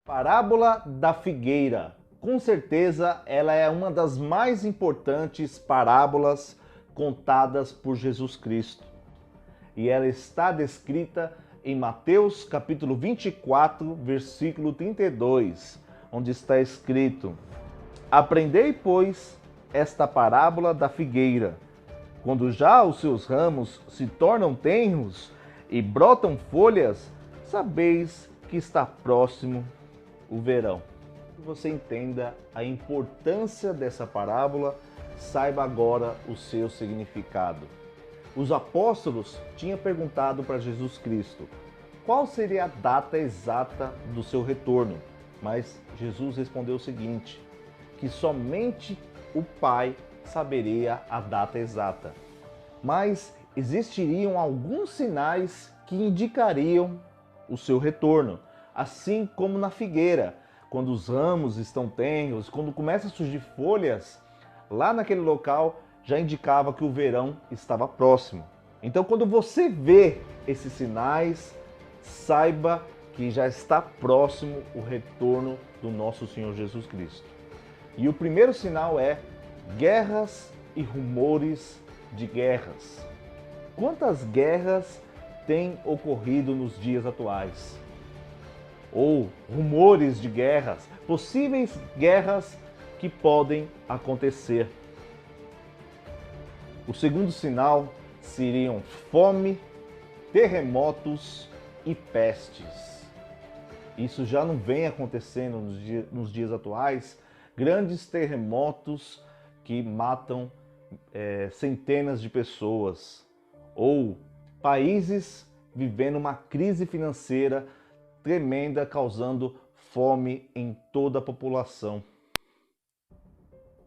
Parábola da figueira. Com certeza, ela é uma das mais importantes parábolas contadas por Jesus Cristo. E ela está descrita em Mateus capítulo 24, versículo 32, onde está escrito: Aprendei, pois, esta parábola da figueira. Quando já os seus ramos se tornam tenros e brotam folhas, sabeis que está próximo o verão. Que você entenda a importância dessa parábola, saiba agora o seu significado. Os apóstolos tinham perguntado para Jesus Cristo qual seria a data exata do seu retorno, mas Jesus respondeu o seguinte: que somente o Pai saberia a data exata. Mas existiriam alguns sinais que indicariam o seu retorno, assim como na figueira, quando os ramos estão tenros, quando começam a surgir folhas, lá naquele local já indicava que o verão estava próximo. Então, quando você vê esses sinais, saiba que já está próximo o retorno do nosso Senhor Jesus Cristo. E o primeiro sinal é guerras e rumores de guerras. Quantas guerras têm ocorrido nos dias atuais? Ou rumores de guerras, possíveis guerras que podem acontecer. O segundo sinal seriam fome, terremotos e pestes. Isso já não vem acontecendo nos dias atuais. Grandes terremotos que matam centenas de pessoas. Ou países vivendo uma crise financeira tremenda, causando fome em toda a população.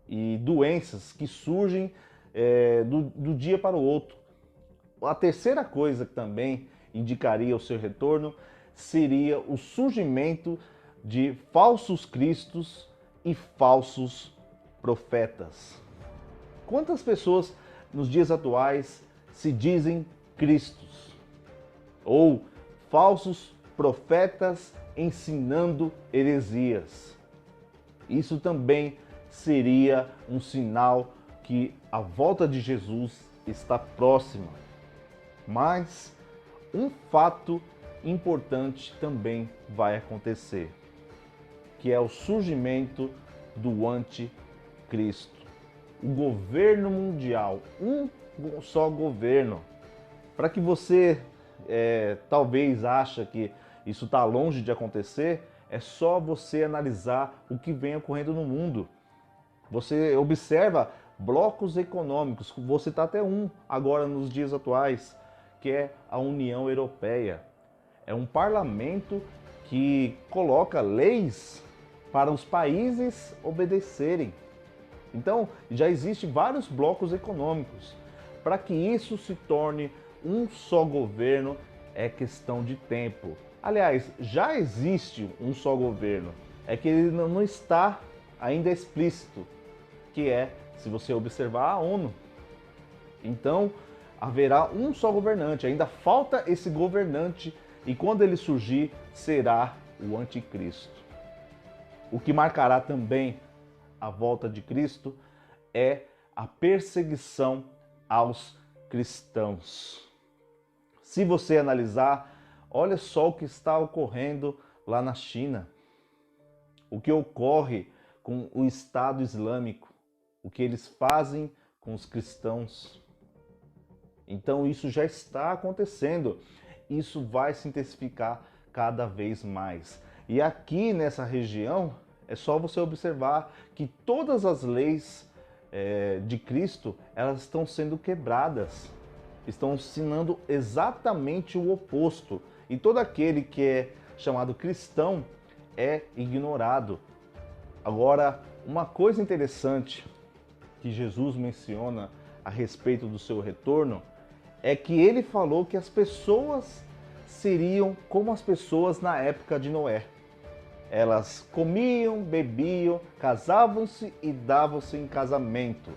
E doenças que surgem do dia para o outro. A terceira coisa que também indicaria o seu retorno seria o surgimento de falsos cristos e falsos profetas. Quantas pessoas nos dias atuais se dizem cristos ou falsos profetas ensinando heresias? Isso também seria um sinal que a volta de Jesus está próxima. Mas um fato importante também vai acontecer, que é o surgimento do anticristo. O governo mundial, um só governo. Para que você talvez ache que isso está longe de acontecer, é só você analisar o que vem ocorrendo no mundo. Você observa blocos econômicos, vou citar até um agora nos dias atuais, que é a União Europeia. É um parlamento que coloca leis para os países obedecerem. Então, já existem vários blocos econômicos. Para que isso se torne um só governo, é questão de tempo. Aliás, já existe um só governo, é que ele não está ainda explícito, que é, se você observar, a ONU. Então, haverá um só governante, ainda falta esse governante, e quando ele surgir, será o anticristo. O que marcará também a volta de Cristo é a perseguição aos cristãos. Se você analisar, olha só o que está ocorrendo lá na China. O que ocorre com o Estado Islâmico, o que eles fazem com os cristãos. Então isso já está acontecendo. Isso vai se intensificar cada vez mais. E aqui nessa região, é só você observar que todas as leis de Cristo, elas estão sendo quebradas. Estão ensinando exatamente o oposto. E todo aquele que é chamado cristão é ignorado. Agora, uma coisa interessante que Jesus menciona a respeito do seu retorno é que ele falou que as pessoas seriam como as pessoas na época de Noé. Elas comiam, bebiam, casavam-se e davam-se em casamento.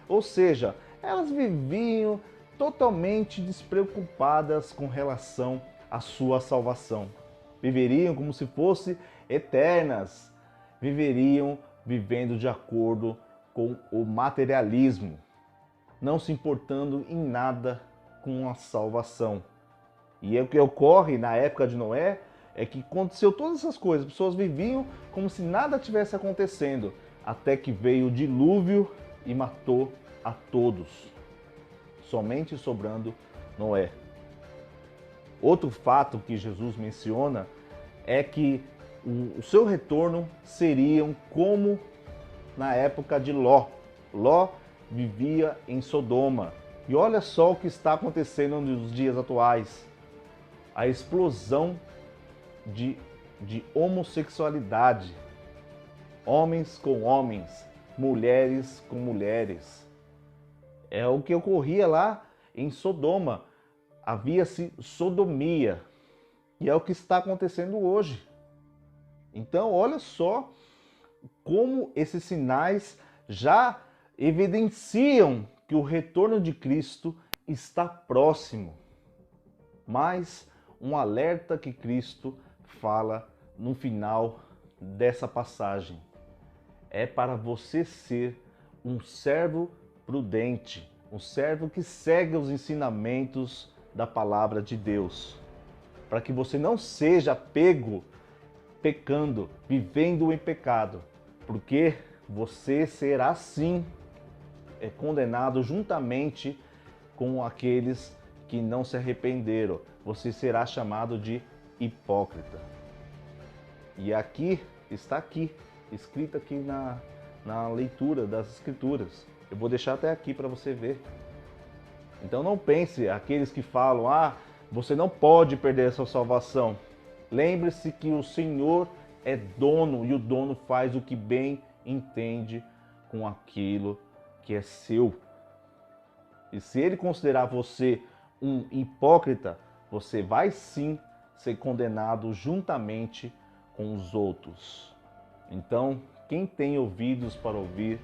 Ou seja, elas viviam totalmente despreocupadas com relação à sua salvação. Viveriam como se fosse eternas, viveriam vivendo de acordo com o materialismo, não se importando em nada com a salvação. E o que ocorre na época de Noé é que aconteceu todas essas coisas, as pessoas viviam como se nada tivesse acontecendo, até que veio o dilúvio e matou a todos, somente sobrando Noé. Outro fato que Jesus menciona é que o seu retorno seriam como na época de Ló. Ló vivia em Sodoma. E olha só o que está acontecendo nos dias atuais. A explosão de homossexualidade. Homens com homens, mulheres com mulheres. É o que ocorria lá em Sodoma. Havia-se sodomia. E é o que está acontecendo hoje. Então, olha só como esses sinais já evidenciam que o retorno de Cristo está próximo. Mas um alerta que Cristo fala no final dessa passagem é para você ser um servo prudente, um servo que segue os ensinamentos da palavra de Deus, para que você não seja pego pecando, vivendo em pecado, porque você será sim condenado juntamente com aqueles que não se arrependeram. Você será chamado de hipócrita. E aqui, está aqui, escrito aqui na leitura das Escrituras. Eu vou deixar até aqui para você ver. Então não pense, aqueles que falam, você não pode perder a sua salvação. Lembre-se que o Senhor é dono e o dono faz o que bem entende com aquilo que é seu. E se ele considerar você um hipócrita, você vai sim ser condenado juntamente com os outros. Então, quem tem ouvidos para ouvir,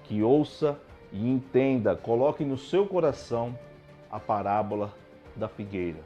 que ouça e entenda, coloque no seu coração a parábola da figueira.